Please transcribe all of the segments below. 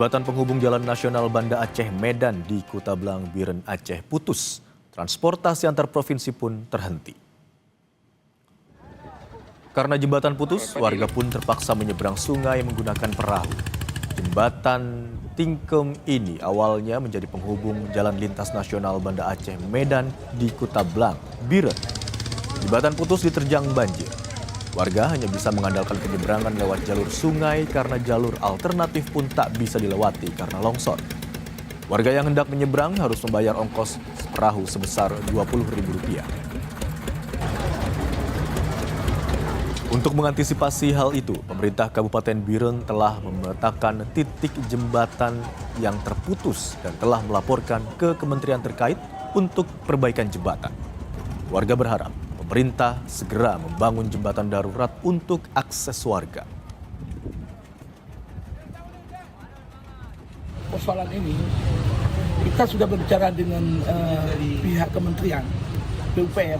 Jembatan penghubung Jalan Nasional Banda Aceh Medan di Kuta Blang, Biren, Aceh putus. Transportasi antar provinsi pun terhenti. Karena jembatan putus, warga pun terpaksa menyeberang sungai menggunakan perahu. Jembatan Tingkem ini awalnya menjadi penghubung jalan lintas nasional Banda Aceh Medan di Kuta Blang, Biren. Jembatan putus diterjang banjir. Warga hanya bisa mengandalkan penyeberangan lewat jalur sungai karena jalur alternatif pun tak bisa dilewati karena longsor. Warga yang hendak menyeberang harus membayar ongkos perahu sebesar Rp20.000. Untuk mengantisipasi hal itu, pemerintah Kabupaten Biren telah memetakan titik jembatan yang terputus dan telah melaporkan ke kementerian terkait untuk perbaikan jembatan. Warga berharap pemerintah segera membangun jembatan darurat untuk akses warga. Persoalan ini kita sudah berbicara dengan pihak kementerian PUPR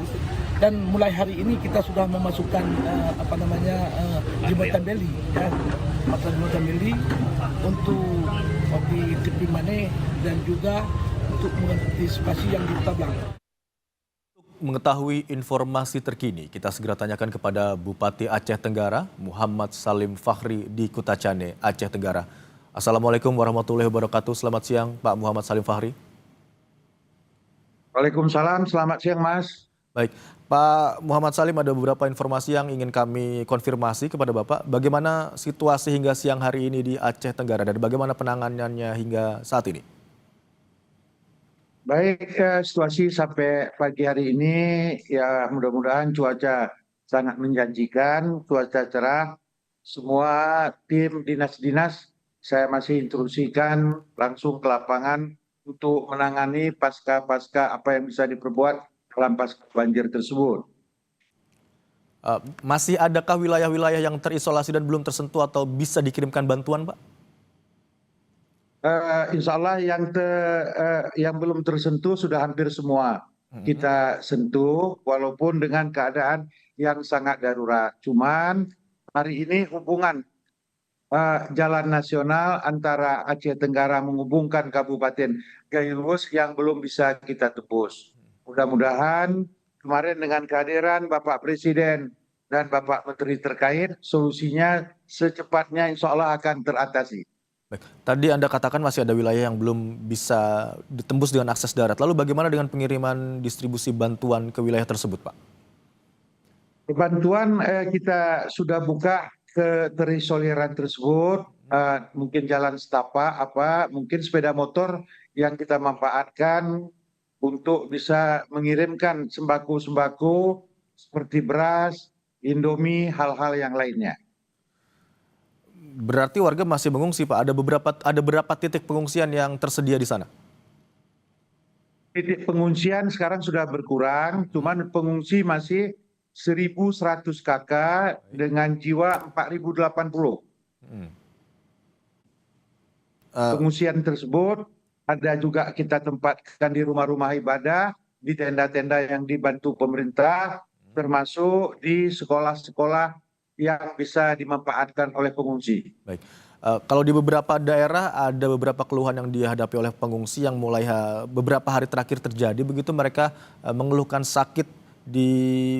dan mulai hari ini kita sudah memasukkan jembatan beli ya, jembatan beli untuk di tepi Mane dan juga untuk mengantisipasi yang di Kuta Blang. Mengetahui informasi terkini, kita segera tanyakan kepada Bupati Aceh Tenggara, Muhammad Salim Fakhri di Kuta Cane, Aceh Tenggara. Assalamualaikum warahmatullahi wabarakatuh. Selamat siang, Pak Muhammad Salim Fakhri. Waalaikumsalam, selamat siang Mas. Baik, Pak Muhammad Salim, ada beberapa informasi yang ingin kami konfirmasi kepada Bapak. Bagaimana situasi hingga siang hari ini di Aceh Tenggara dan bagaimana penanganannya hingga saat ini? Baik, situasi sampai pagi hari ini ya mudah-mudahan cuaca sangat menjanjikan, cuaca cerah. Semua tim dinas-dinas saya masih instruksikan langsung ke lapangan untuk menangani pasca apa yang bisa diperbuat dalam pasca banjir tersebut. Masih adakah wilayah-wilayah yang terisolasi dan belum tersentuh atau bisa dikirimkan bantuan, Pak? Insya Allah yang belum tersentuh sudah hampir semua kita sentuh, walaupun dengan keadaan yang sangat darurat. Cuman hari ini hubungan jalan nasional antara Aceh Tenggara menghubungkan Kabupaten Gairus yang belum bisa kita tebus. Mudah-mudahan kemarin dengan kehadiran Bapak Presiden dan Bapak Menteri terkait, solusinya secepatnya insya Allah akan teratasi. Baik. Tadi Anda katakan masih ada wilayah yang belum bisa ditembus dengan akses darat. Lalu bagaimana dengan pengiriman distribusi bantuan ke wilayah tersebut, Pak? Bantuan kita sudah buka ke terisoleran tersebut, mungkin jalan setapak, mungkin sepeda motor yang kita manfaatkan untuk bisa mengirimkan sembako-sembako seperti beras, Indomie, hal-hal yang lainnya. Berarti warga masih mengungsi, Pak. Ada berapa titik pengungsian yang tersedia di sana? Titik pengungsian sekarang sudah berkurang, cuman pengungsi masih 1.100 kakak dengan jiwa 4.080. Pengungsian tersebut ada juga kita tempatkan di rumah-rumah ibadah, di tenda-tenda yang dibantu pemerintah, termasuk di sekolah-sekolah yang bisa dimanfaatkan oleh pengungsi. Baik. Kalau di beberapa daerah ada beberapa keluhan yang dihadapi oleh pengungsi yang mulai beberapa hari terakhir terjadi, begitu mereka mengeluhkan sakit di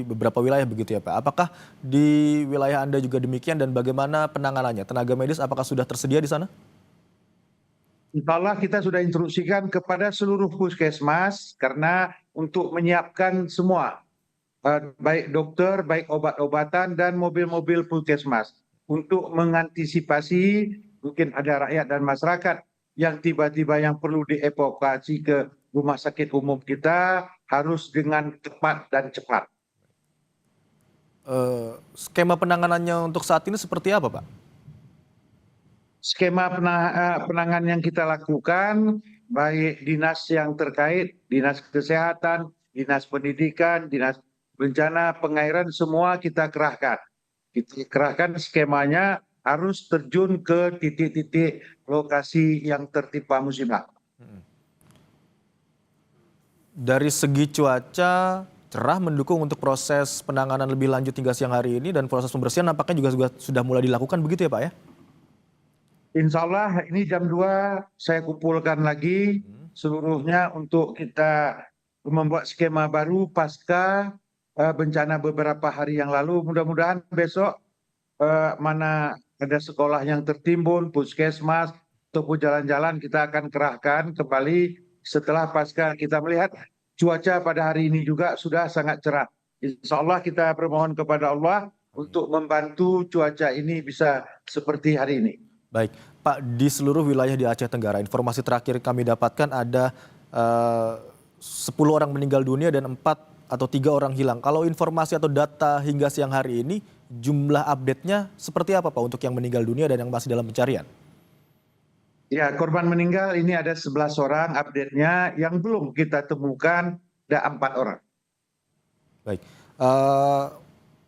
beberapa wilayah begitu ya Pak. Apakah di wilayah Anda juga demikian dan bagaimana penanganannya? Tenaga medis apakah sudah tersedia di sana? Insya Allah kita sudah instruksikan kepada seluruh puskesmas karena untuk menyiapkan semua, baik dokter, baik obat-obatan dan mobil-mobil puskesmas untuk mengantisipasi mungkin ada rakyat dan masyarakat yang tiba-tiba yang perlu dievakuasi ke rumah sakit umum kita harus dengan tepat dan cepat. Skema penanganannya untuk saat ini seperti apa, Pak? Skema penanganan yang kita lakukan, baik dinas yang terkait, dinas kesehatan, dinas pendidikan, dinas bencana, pengairan, semua kita kerahkan. Kita kerahkan skemanya harus terjun ke titik-titik lokasi yang tertimpa musibah. Dari segi cuaca, cerah mendukung untuk proses penanganan lebih lanjut hingga siang hari ini dan proses pembersihan nampaknya juga sudah mulai dilakukan begitu ya Pak ya? Insya Allah ini jam 2 saya kumpulkan lagi seluruhnya untuk kita membuat skema baru pasca bencana beberapa hari yang lalu. Mudah-mudahan besok mana ada sekolah yang tertimbun, puskesmas, ataupun jalan-jalan kita akan kerahkan kembali setelah pasca kita melihat cuaca pada hari ini juga sudah sangat cerah. Insya Allah kita bermohon kepada Allah untuk membantu cuaca ini bisa seperti hari ini. Baik, Pak, di seluruh wilayah di Aceh Tenggara, informasi terakhir kami dapatkan ada 10 orang meninggal dunia dan 4 atau 3 orang hilang. Kalau informasi atau data hingga siang hari ini, jumlah update-nya seperti apa Pak untuk yang meninggal dunia dan yang masih dalam pencarian? Ya, korban meninggal ini ada 11 orang update-nya, yang belum kita temukan ada 4 orang. Baik,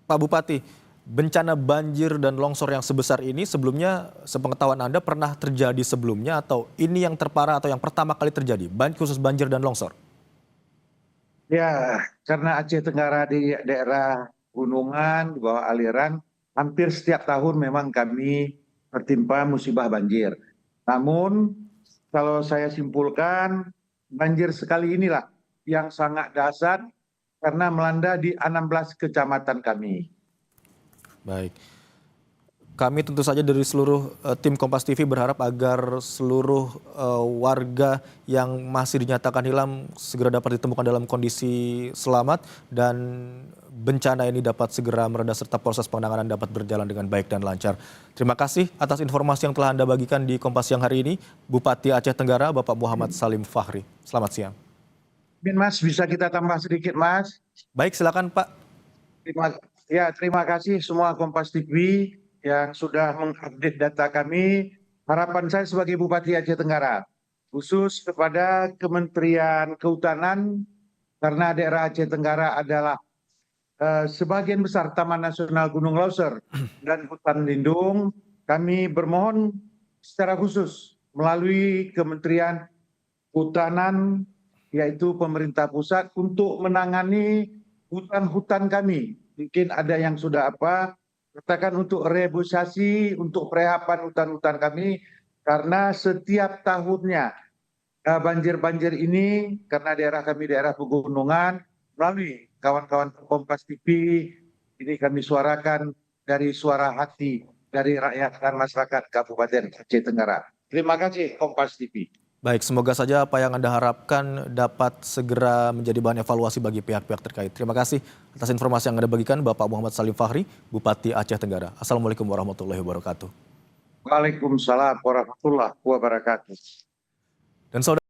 Pak Bupati, bencana banjir dan longsor yang sebesar ini sebelumnya, sepengetahuan Anda, pernah terjadi sebelumnya atau ini yang terparah atau yang pertama kali terjadi, khusus banjir dan longsor? Ya, karena Aceh Tenggara di daerah gunungan, di bawah aliran, hampir setiap tahun memang kami tertimpa musibah banjir. Namun, kalau saya simpulkan, banjir sekali inilah yang sangat dahsyat karena melanda di 16 kecamatan kami. Baik. Kami tentu saja dari seluruh tim Kompas TV berharap agar seluruh warga yang masih dinyatakan hilang segera dapat ditemukan dalam kondisi selamat dan bencana ini dapat segera mereda serta proses penanganan dapat berjalan dengan baik dan lancar. Terima kasih atas informasi yang telah Anda bagikan di Kompas siang hari ini, Bupati Aceh Tenggara, Bapak Muhammad Salim Fahri. Selamat siang. Mas, bisa kita tambah sedikit, Mas? Baik, silakan Pak. Terima kasih semua Kompas TV yang sudah mengupdate data kami. Harapan saya sebagai Bupati Aceh Tenggara, khusus kepada Kementerian Kehutanan, karena daerah Aceh Tenggara adalah sebagian besar Taman Nasional Gunung Leuser dan hutan lindung, kami bermohon secara khusus melalui Kementerian Kehutanan, yaitu pemerintah pusat, untuk menangani hutan-hutan kami. Mungkin ada yang sudah katakan untuk reboisasi, untuk perehapan hutan-hutan kami, karena setiap tahunnya banjir-banjir ini, karena daerah kami daerah pegunungan, melalui kawan-kawan Kompas TV, ini kami suarakan dari suara hati dari rakyat dan masyarakat Kabupaten Aceh Tenggara. Terima kasih Kompas TV. Baik, semoga saja apa yang Anda harapkan dapat segera menjadi bahan evaluasi bagi pihak-pihak terkait. Terima kasih atas informasi yang Anda bagikan, Bapak Muhammad Salim Fahri, Bupati Aceh Tenggara. Assalamualaikum warahmatullahi wabarakatuh. Waalaikumsalam warahmatullahi wabarakatuh. Dan saudara